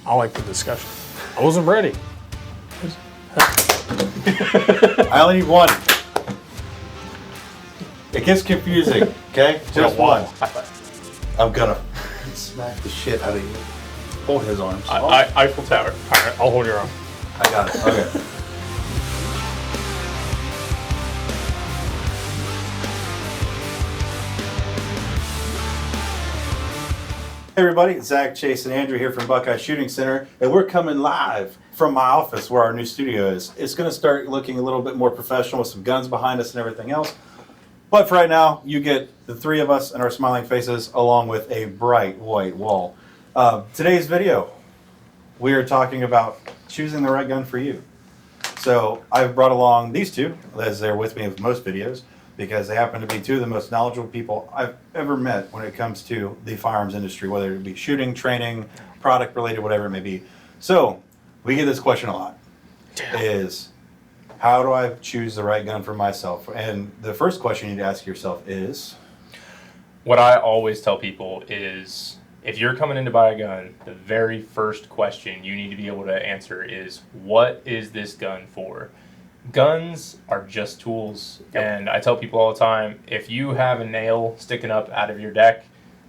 I like the discussion. I wasn't ready. I only need one. It gets confusing, okay? Just one. I'm gonna smack the shit out of you. Hold his arms. Eiffel Tower. All right, I'll hold your arm. I got it. Okay. Hey everybody, it's Zack, Chase, and Andrew here from Buckeye Shooting Center, and we're coming live from my office where our new studio is. It's going to start looking a little bit more professional with some guns behind us and everything else. But for right now, you get the three of us and our smiling faces along with a bright white wall. Today's video, we are talking about choosing the right gun for you. So I've brought along these two, as they're with me with most videos, because they happen to be two of the most knowledgeable people I've ever met when it comes to the firearms industry, whether it be shooting, training, product related, whatever it may be. So we get this question a lot, is how do I choose the right gun for myself? And the first question you need to ask yourself is? What I always tell people is, if you're coming in to buy a gun, the very first question you need to be able to answer is, what is this gun for? Guns are just tools, and I tell people all the time, if you have a nail sticking up out of your deck,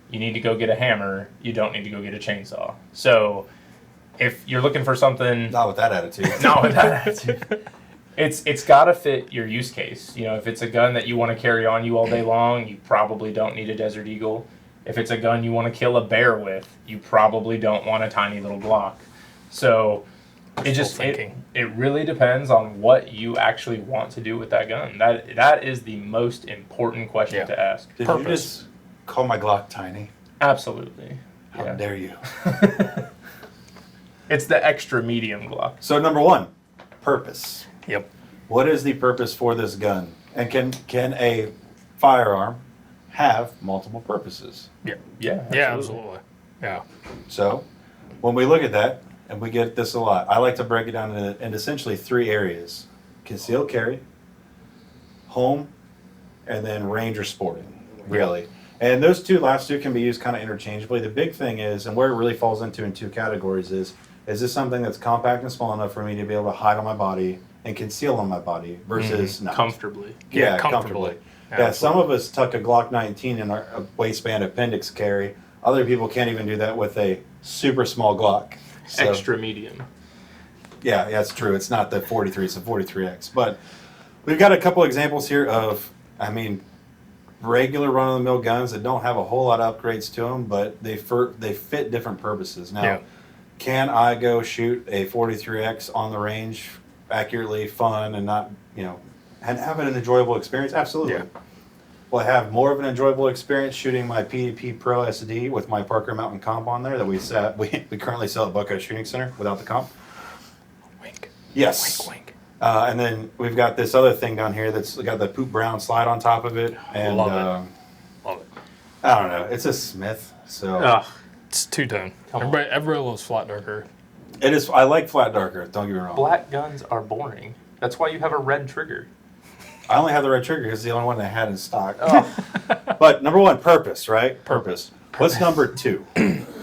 you need to go get a hammer. You don't need to go get a chainsaw. So if you're looking for something... Not with that attitude. Not with that attitude. It's got to fit your use case. You know, if it's a gun that you want to carry on you all day long, you probably don't need a Desert Eagle. If it's a gun you want to kill a bear with, you probably don't want a tiny little Glock. So... It really depends on what you actually want to do with that gun. That is the most important question to ask. Did you just call my Glock tiny? Absolutely. How dare you? It's the extra medium Glock. So number one, purpose. Yep. What is the purpose for this gun? And can a firearm have multiple purposes? Yeah, Absolutely. Yeah. So when we look at that, and we get this a lot, I like to break it down into essentially three areas: concealed carry, home, and then range or sporting, really. And those last two can be used kind of interchangeably. The big thing is, and where it really falls into in two categories is this something that's compact and small enough for me to be able to hide on my body and conceal on my body versus not? Comfortably. Yeah, comfortably. Yeah, some of us tuck a Glock 19 in our waistband appendix carry. Other people can't even do that with a super small Glock. So, extra medium. Yeah, that's true. It's not the 43, it's the 43X. But we've got a couple examples here of, regular run-of-the-mill guns that don't have a whole lot of upgrades to them, but they fit different purposes. Now, can I go shoot a 43X on the range accurately, fun, and not, and have an enjoyable experience? Absolutely. Yeah. Will I have more of an enjoyable experience shooting my PDP Pro SD with my Parker Mountain comp on there that we currently sell at Buckeye Shooting Center without the comp? Wink. Yes. Wink, wink. And then we've got this other thing down here that's got the poop brown slide on top of it. And Love it. I don't know. It's a Smith, so it's two-tone. Everybody loves flat darker. It is. I like flat darker. Don't get me wrong. Black guns are boring. That's why you have a red trigger. I only have the red trigger because it's the only one they had in stock. But number one, purpose, right? Purpose. What's number two?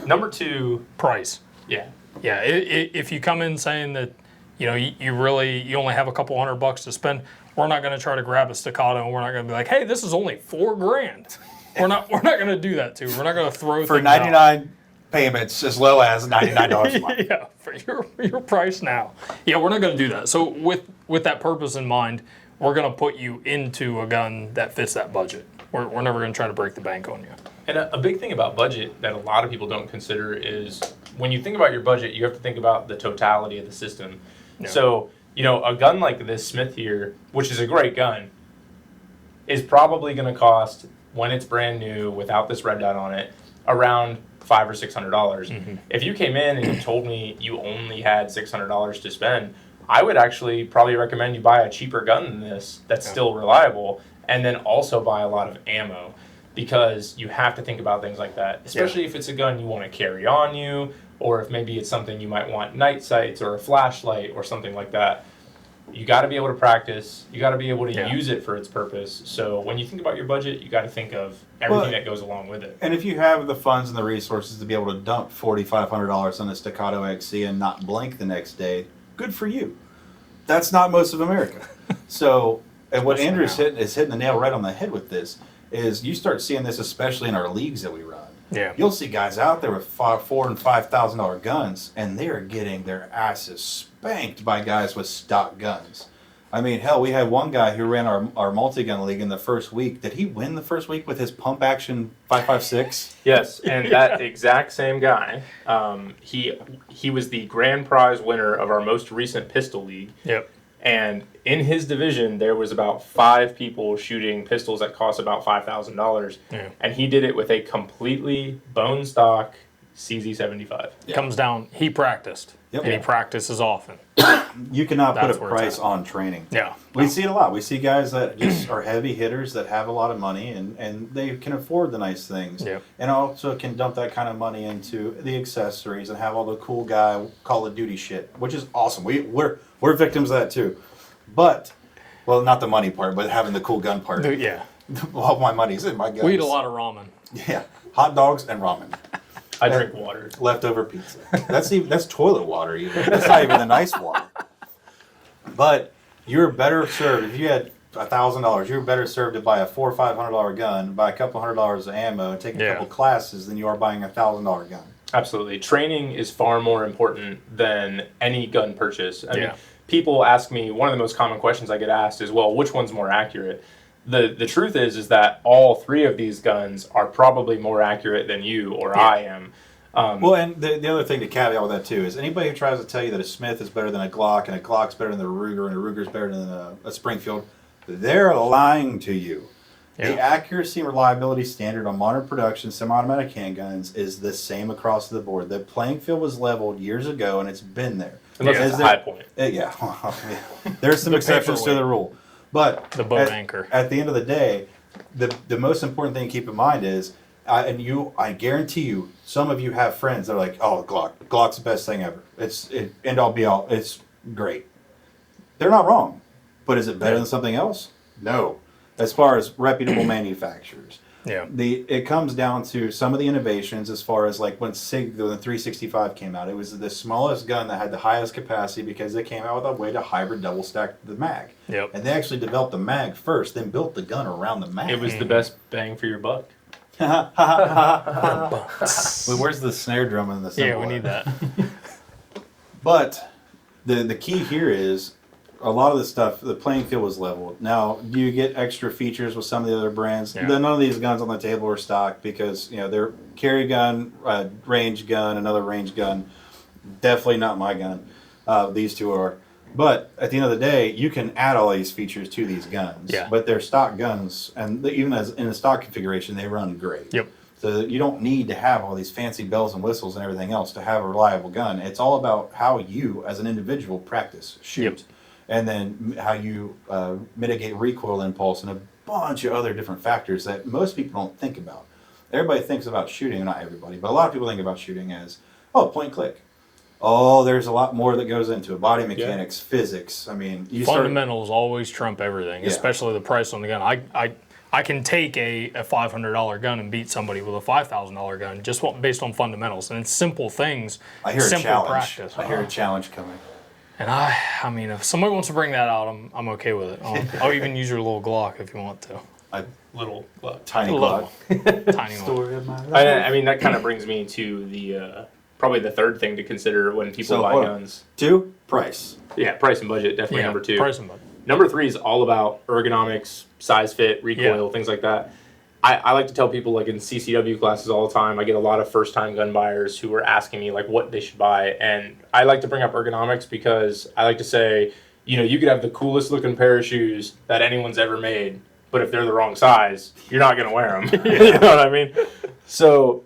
Number two, price. Yeah. Yeah. If you come in saying that, you only have a couple $100 to spend, we're not going to try to grab a staccato and we're not going to be like, hey, this is only $4,000. We're not going to do that too. We're not going to throw for 99 payments as low as $99 a month. Yeah, for your price now. Yeah, we're not going to do that. So with that purpose in mind, we're going to put you into a gun that fits that budget. We're never going to try to break the bank on you. And a big thing about budget that a lot of people don't consider is when you think about your budget, you have to think about the totality of the system. Yeah. So, a gun like this Smith here, which is a great gun, is probably going to cost, when it's brand new, without this red dot on it, around $500 or $600. Mm-hmm. If you came in and you told me you only had $600 to spend, I would actually probably recommend you buy a cheaper gun than this that's still reliable, and then also buy a lot of ammo, because you have to think about things like that, especially if it's a gun you want to carry on you, or if maybe it's something you might want night sights or a flashlight or something like that. you got to be able to practice. You got to be able to Yeah. use it for its purpose. So when you think about your budget, you got to think of everything that goes along with it. And if you have the funds and the resources to be able to dump $4,500 on a Staccato XC and not blink the next day, good for you. That's not most of America. So, and what Andrew's hitting the nail right on the head with this is you start seeing this, especially in our leagues that we run. Yeah. You'll see guys out there with $4,000 and $5,000 guns, and they are getting their asses spanked by guys with stock guns. I mean, hell, we had one guy who ran our multi-gun league in the first week. Did he win the first week with his pump action 5.56? Yes, and that exact same guy, he was the grand prize winner of our most recent pistol league. Yep. And in his division, there was about 5 people shooting pistols that cost about $5,000. Yeah. And he did it with a completely bone stock CZ75. It comes down, he practiced. Yep. And he practices often. You cannot That's put a where it's price at. on training. Yeah. We see it a lot. We see guys that just are heavy hitters that have a lot of money and they can afford the nice things. Yep. And also can dump that kind of money into the accessories and have all the cool guy Call of Duty shit, which is awesome. We're victims of that too. But, well, not the money part, but having the cool gun part. Yeah. All my money's in my guns. We eat a lot of ramen. Yeah. Hot dogs and ramen. I drink water. Leftover pizza. That's toilet water even. That's not even the nice water. But you're better served if you had $1,000. You're better served to buy a $400 or $500 gun, buy a couple $100 of ammo, and take a couple classes than you are buying a $1,000 gun. Absolutely. Training is far more important than any gun purchase. I mean, people ask me, one of the most common questions I get asked is, well, which one's more accurate? The truth is that all 3 of these guns are probably more accurate than you or I am. Well, and the other thing to caveat with that too is anybody who tries to tell you that a Smith is better than a Glock and a Glock's better than a Ruger and a Ruger's better than a Springfield, they're lying to you. Yeah. The accuracy and reliability standard on modern production semi-automatic handguns is the same across the board. The playing field was leveled years ago, and it's been there. Unless it's a high point. Yeah. There's some exceptions to the rule. But The boat anchor. At the end of the day, the most important thing to keep in mind is, I guarantee you, some of you have friends that are like, oh, Glock's the best thing ever. It's end all be all. It's great. They're not wrong. But is it better than something else? No. As far as reputable manufacturers. Yeah. It comes down to some of the innovations as far as like when SIG, the 365 came out. It was the smallest gun that had the highest capacity because they came out with a way to hybrid double stack the mag. Yep. And they actually developed the mag first, then built the gun around the mag. It was the best bang for your buck. Well, where's the snare drum in the cymbal? Yeah, we need that. But the key here is a lot of the stuff, the playing field was leveled. Now, do you get extra features with some of the other brands? Yeah. None of these guns on the table are stock because, they're carry gun, range gun, another range gun. Definitely not my gun. These two are. But at the end of the day, you can add all these features to these guns. Yeah. But they're stock guns, and even as in a stock configuration, they run great. Yep. So you don't need to have all these fancy bells and whistles and everything else to have a reliable gun. It's all about how you, as an individual, practice, shoot. Yep. And then how you mitigate recoil impulse and a bunch of other different factors that most people don't think about. Everybody thinks about shooting, not everybody, but a lot of people think about shooting as, point and click. Oh, there's a lot more that goes into it. Body mechanics, physics. I mean, Fundamentals always trump everything, especially the price on the gun. I can take a $500 gun and beat somebody with a $5,000 gun just based on fundamentals. And it's simple things, I hear simple a challenge. practice. I hear a challenge coming. And I mean, if somebody wants to bring that out, I'm okay with it. I'll even use your little Glock if you want to. Little Glock. Tiny Little. Glock. Tiny one. Story of my life. I mean, that kind of brings me to the probably the third thing to consider when people buy hold on. guns. 2, price. Yeah, price and budget, definitely number 2. Price and budget. Number 3 is all about ergonomics, size fit, recoil, things like that. I like to tell people, like in CCW classes all the time, I get a lot of first-time gun buyers who are asking me like what they should buy, and I like to bring up ergonomics because I like to say, you could have the coolest looking pair of shoes that anyone's ever made, but if they're the wrong size, you're not going to wear them. You know what I mean? So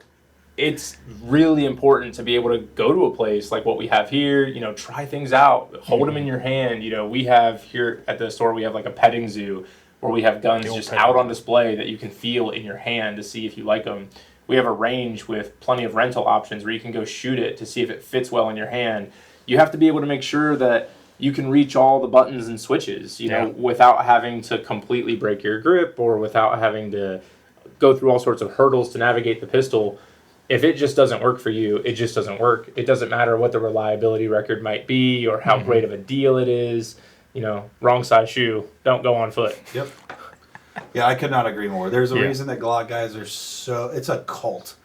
it's really important to be able to go to a place like what we have here, try things out, hold them in your hand. We have here at the store, we have like a petting zoo where we have guns just out on display that you can feel in your hand to see if you like them. We have a range with plenty of rental options where you can go shoot it to see if it fits well in your hand. You have to be able to make sure that you can reach all the buttons and switches, you know, without having to completely break your grip or without having to go through all sorts of hurdles to navigate the pistol. If it just doesn't work for you, it just doesn't work. It doesn't matter what the reliability record might be or how great of a deal it is. You know, wrong size shoe, don't go on foot. Yep. Yeah, I could not agree more. There's a reason that Glock guys are so, it's a cult.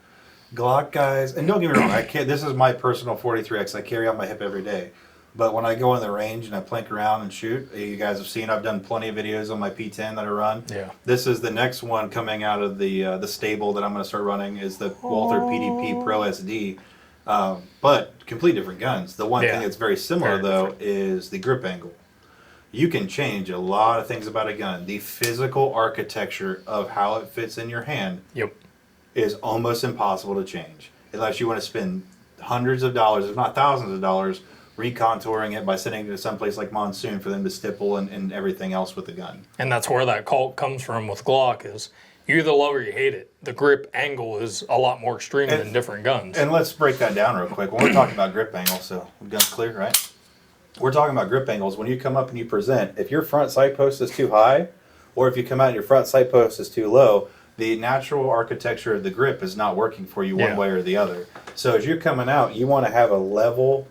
Glock guys, and don't get me wrong, this is my personal 43X I carry on my hip every day. But when I go in the range and I plink around and shoot, you guys have seen I've done plenty of videos on my P10 that I run. Yeah. This is the next one coming out of the stable that I'm going to start running is the Walther PDP Pro SD. But complete different guns. The one thing that's very similar though is the grip angle. You can change a lot of things about a gun. The physical architecture of how it fits in your hand is almost impossible to change unless you want to spend hundreds of dollars, if not thousands of dollars, recontouring it by sending it to someplace like Monsoon for them to stipple and everything else with the gun. And that's where that cult comes from with Glock is you either love or you hate it. The grip angle is a lot more extreme than different guns. And let's break that down real quick. When we're talking about grip angle, so gun's clear, right? We're talking about grip angles. When you come up and you present, if your front sight post is too high, or if you come out and your front sight post is too low, the natural architecture of the grip is not working for you one way or the other. So as you're coming out, you want to have a level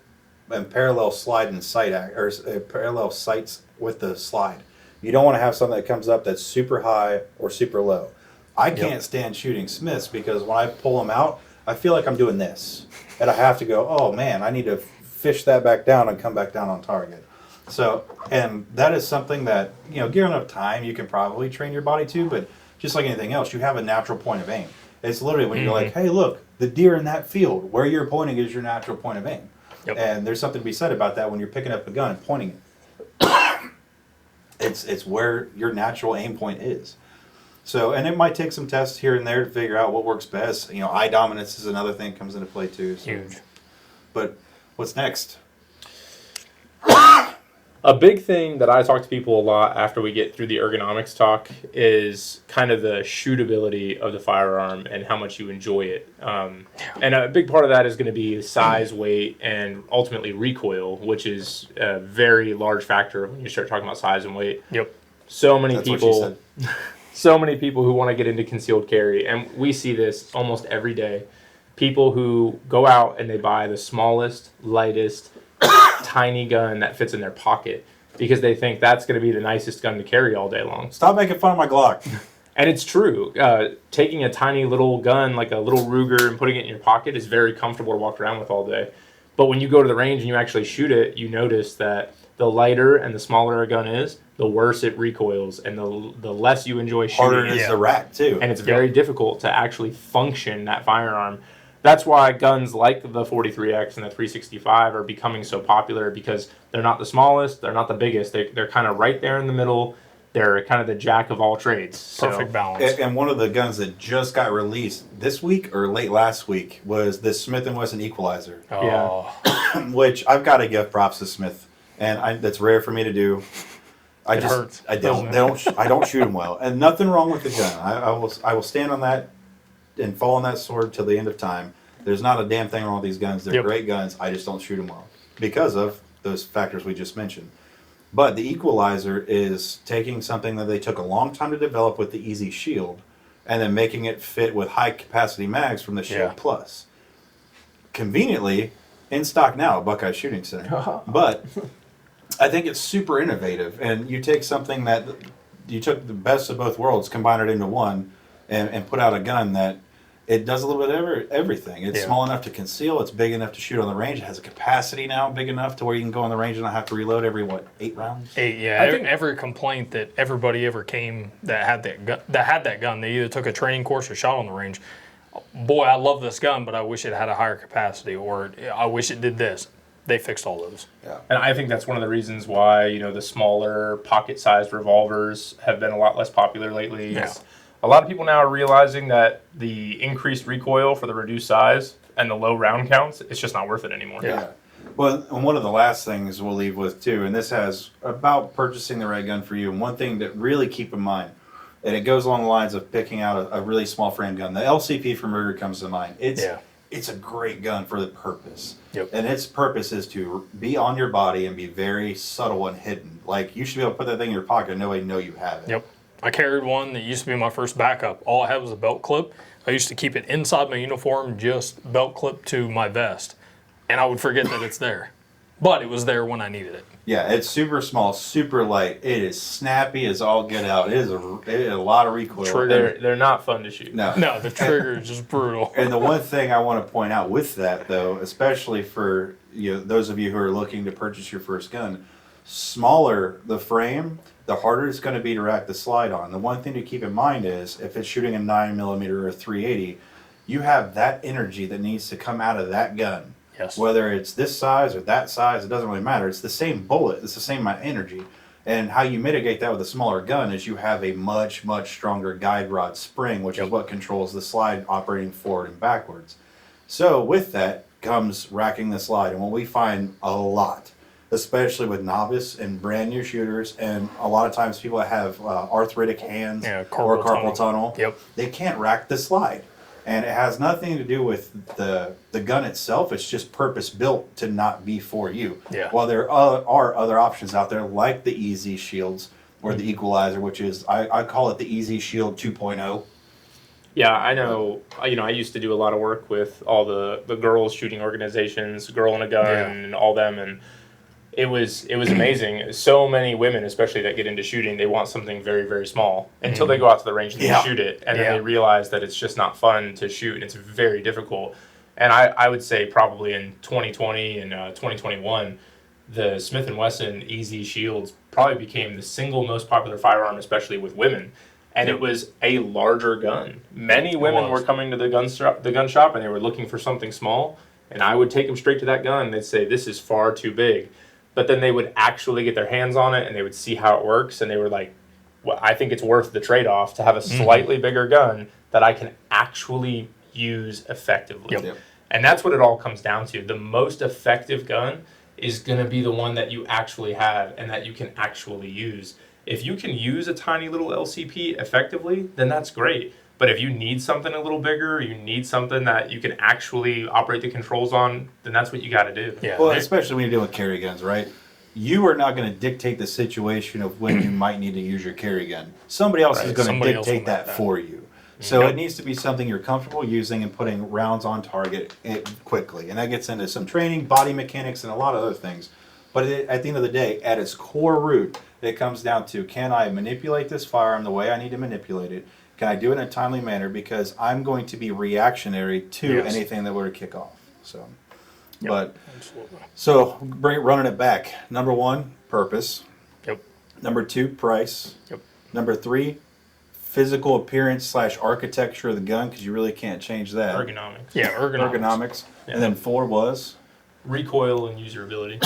and parallel slide and sight or parallel sights with the slide. You don't want to have something that comes up that's super high or super low. I can't stand shooting Smiths because when I pull them out, I feel like I'm doing this, and I have to go, oh man, I need to fish that back down and come back down on target. So, and that is something that, you know, given enough time, you can probably train your body to, but just like anything else, you have a natural point of aim. It's literally when you're like, hey, look, the deer in that field, where you're pointing is your natural point of aim. And there's something to be said about that when you're picking up a gun and pointing it. It's where your natural aim point is. So, and it might take some tests here and there to figure out what works best. You know, eye dominance is another thing that comes into play too. So. Huge. But what's next? A big thing that I talk to people a lot after we get through the ergonomics talk is kind of the shootability of the firearm and how much you enjoy it. And a big part of that is going to be size, weight, and ultimately recoil, which is a very large factor when you start talking about size and weight. So many people who want to get into concealed carry, and we see this almost every day. People who go out and they buy the smallest, lightest, tiny gun that fits in their pocket because they think that's going to be the nicest gun to carry all day long. Stop making fun of my Glock. And it's true. Taking a tiny little gun like a little Ruger and putting it in your pocket is very comfortable to walk around with all day. But when you go to the range and you actually shoot it, you notice that the lighter and the smaller a gun is, the worse it recoils and the less you enjoy shooting. Harder it is to rack too. And it's very difficult to actually function that firearm. That's why guns like the 43X and the 365 are becoming so popular because they're not the smallest, they're not the biggest. They're kind of right there in the middle. They're kind of the jack of all trades. Perfect balance. And one of the guns that just got released this week or late last week was the Smith & Wesson Equalizer. Which I've got to give props to Smith. And that's rare for me to do. It hurts. I don't shoot them well. And nothing wrong with the gun. I will stand on that and fall on that sword till the end of time. There's not a damn thing wrong with these guns. They're great guns. I just don't shoot them well because of those factors we just mentioned. But the Equalizer is taking something that they took a long time to develop with the Easy Shield and then making it fit with high capacity mags from the Shield Plus. Conveniently in stock now at Buckeye Shooting Center. But I think it's super innovative, and you take something that you took the best of both worlds, combine it into one, and put out a gun that it does a little bit of everything. It's small enough to conceal. It's big enough to shoot on the range. It has a capacity now big enough to where you can go on the range and not have to reload every, 8 rounds? 8, yeah. I think every complaint that everybody ever came that had that gun, they either took a training course or shot on the range. Boy, I love this gun, but I wish it had a higher capacity, or I wish it did this. They fixed all those. Yeah. And I think that's one of the reasons why, the smaller pocket-sized revolvers have been a lot less popular lately. Yeah. A lot of people now are realizing that the increased recoil for the reduced size and the low round counts, it's just not worth it anymore. Yeah. Well, and one of the last things we'll leave with, too, and this has about purchasing the right gun for you, and one thing that really keep in mind, and it goes along the lines of picking out a really small frame gun. The LCP from Ruger comes to mind. It's it's a great gun for the purpose. Yep. And its purpose is to be on your body and be very subtle and hidden. Like, you should be able to put that thing in your pocket and nobody know you have it. Yep. I carried one that used to be my first backup. All I had was a belt clip. I used to keep it inside my uniform, just belt clip to my vest. And I would forget that it's there. But it was there when I needed it. Yeah, it's super small, super light. It is snappy as all get out. It is a lot of recoil. They're not fun to shoot. No, the trigger is just brutal. And the one thing I want to point out with that, though, especially for those of you who are looking to purchase your first gun, smaller the frame, the harder it's going to be to rack the slide on. The one thing to keep in mind is if it's shooting a 9mm or a 380, you have that energy that needs to come out of that gun. Yes. Whether it's this size or that size, it doesn't really matter. It's the same bullet. It's the same amount of energy. And how you mitigate that with a smaller gun is you have a much, much stronger guide rod spring, which is what controls the slide operating forward and backwards. So with that comes racking the slide. And what we find a lot, especially with novice and brand new shooters, and a lot of times people that have arthritic hands or carpal tunnel, they can't rack the slide. And it has nothing to do with the gun itself. It's just purpose built to not be for you. Yeah. While there are other options out there like the Easy Shields or the Equalizer, which is, I call it the Easy Shield 2.0. Yeah, I know. I used to do a lot of work with all the girls shooting organizations, Girl in a Gun, and all them, and it was amazing. So many women, especially that get into shooting, they want something very, very small until they go out to the range and they shoot it, and then they realize that it's just not fun to shoot, and it's very difficult. And I would say probably in 2020 and 2021, the Smith & Wesson Easy Shields probably became the single most popular firearm, especially with women. And it was a larger gun. Many women were coming to the gun shop, and they were looking for something small, and I would take them straight to that gun, and they'd say, this is far too big. But then they would actually get their hands on it and they would see how it works. And they were like, well, I think it's worth the trade-off to have a slightly bigger gun that I can actually use effectively. Yep. And that's what it all comes down to. The most effective gun is going to be the one that you actually have and that you can actually use. If you can use a tiny little LCP effectively, then that's great. But if you need something a little bigger, you need something that you can actually operate the controls on, then that's what you got to do. Yeah. Well, especially when you're doing carry guns, right? You are not going to dictate the situation of when you might need to use your carry gun. Somebody else is going to dictate that for you. So it needs to be something you're comfortable using and putting rounds on target quickly. And that gets into some training, body mechanics, and a lot of other things. But at the end of the day, at its core root, it comes down to, can I manipulate this firearm the way I need to manipulate it? Can I do it in a timely manner? Because I'm going to be reactionary to anything that were to kick off. So, running it back. Number 1, purpose. Yep. Number 2, price. Yep. Number 3, physical appearance / architecture of the gun, because you really can't change that. Ergonomics. Yeah, ergonomics. Yeah. And then 4 was? Recoil and usability.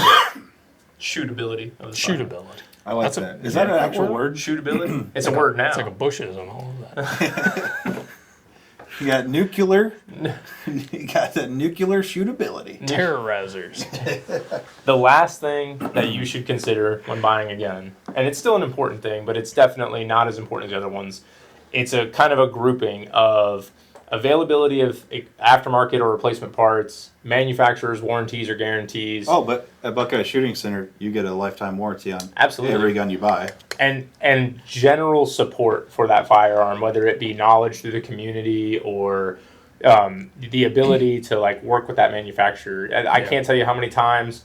Shootability. Shootability. I like that. Is that an actual word? Shootability? It's a word now. It's like a Bushism, all of that. You got nuclear. You got the nuclear shootability. Terrorizers. The last thing that you should consider when buying a gun, and it's still an important thing, but it's definitely not as important as the other ones. It's a kind of a grouping of availability of aftermarket or replacement parts, manufacturer's warranties or guarantees. Oh, but at Buckeye Shooting Center, you get a lifetime warranty on absolutely every gun you buy. And general support for that firearm, whether it be knowledge through the community or the ability to like work with that manufacturer. I can't tell you how many times,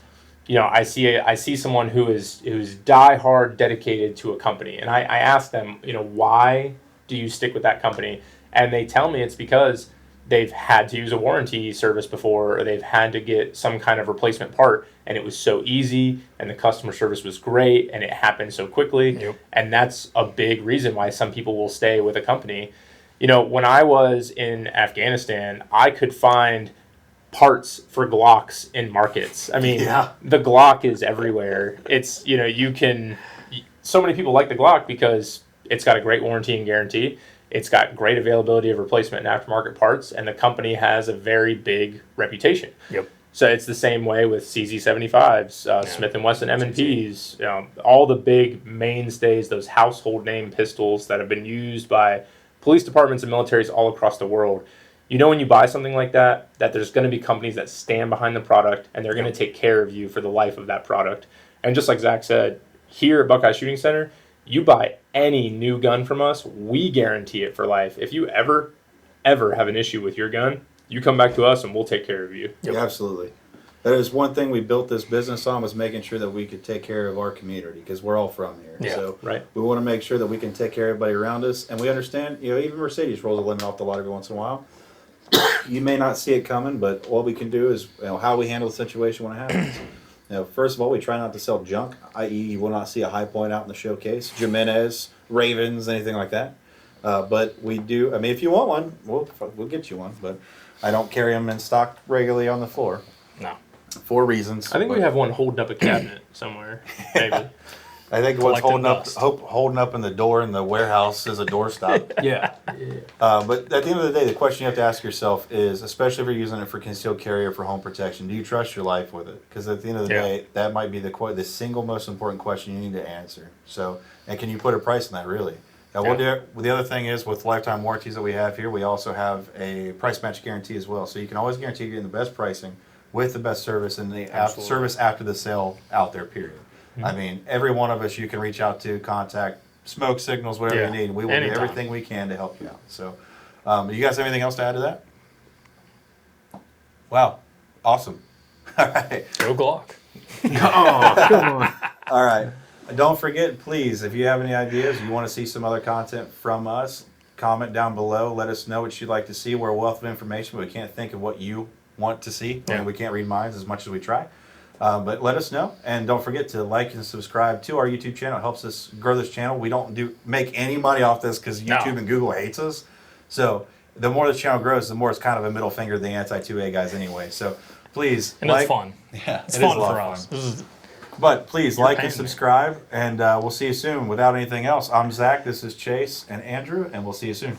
I see someone who's diehard dedicated to a company, and I ask them, why do you stick with that company? And they tell me it's because they've had to use a warranty service before, or they've had to get some kind of replacement part, and it was so easy, and the customer service was great, and it happened so quickly. Yep. And that's a big reason why some people will stay with a company. When I was in Afghanistan, I could find parts for Glocks in markets. I mean, the Glock is everywhere. It's, so many people like the Glock because it's got a great warranty and guarantee. It's got great availability of replacement and aftermarket parts, and the company has a very big reputation. Yep. So it's the same way with CZ75s, Smith & Wesson M&Ps, all the big mainstays, those household name pistols that have been used by police departments and militaries all across the world. you know when you buy something like that there's going to be companies that stand behind the product and they're going to take care of you for the life of that product. And just like Zach said, here at Buckeye Shooting Center, you buy any new gun from us, we guarantee it for life. If you ever have an issue with your gun, you come back to us and we'll take care of you. Yeah, absolutely. That is one thing we built this business on, was making sure that we could take care of our community, because we're all from here. Yeah, so right. we want to make sure that we can take care of everybody around us. And we understand, even Mercedes rolls a limit off the lot every once in a while. You may not see it coming, but all we can do is how we handle the situation when it happens. First of all, we try not to sell junk, i.e. you will not see a high point out in the showcase, Jimenez, Ravens, anything like that. But we do, if you want one, we'll get you one. But I don't carry them in stock regularly on the floor. No. For reasons. I think we have one holding up a cabinet somewhere, maybe. I think what's Collecting holding up in the door in the warehouse is a doorstop. Yeah. But at the end of the day, the question you have to ask yourself is, especially if you're using it for concealed carry or for home protection, do you trust your life with it? Because at the end of the day, that might be the single most important question you need to answer. So, and can you put a price on that, really? Now, the other thing is, with lifetime warranties that we have here, we also have a price match guarantee as well. So you can always guarantee you're getting the best pricing with the best service and the service after the sale out there, period. Mm-hmm. Every one of us you can reach out to, contact, smoke signals, whatever you need. We will do everything we can to help you out. So, you guys have anything else to add to that? Wow. Awesome. All right. Go Glock. Oh, come on. All right. Don't forget, please, if you have any ideas, you want to see some other content from us, comment down below. Let us know what you'd like to see. We're a wealth of information, but we can't think of what you want to see. We can't read minds as much as we try. But let us know. And don't forget to like and subscribe to our YouTube channel. It helps us grow this channel. We don't make any money off this because YouTube and Google hates us. So the more the channel grows, the more it's kind of a middle finger to the anti-2A guys anyway. So please. And it's fun. Yeah, it's fun for us. But please like and subscribe, and we'll see you soon. Without anything else, I'm Zach, this is Chase and Andrew, and we'll see you soon.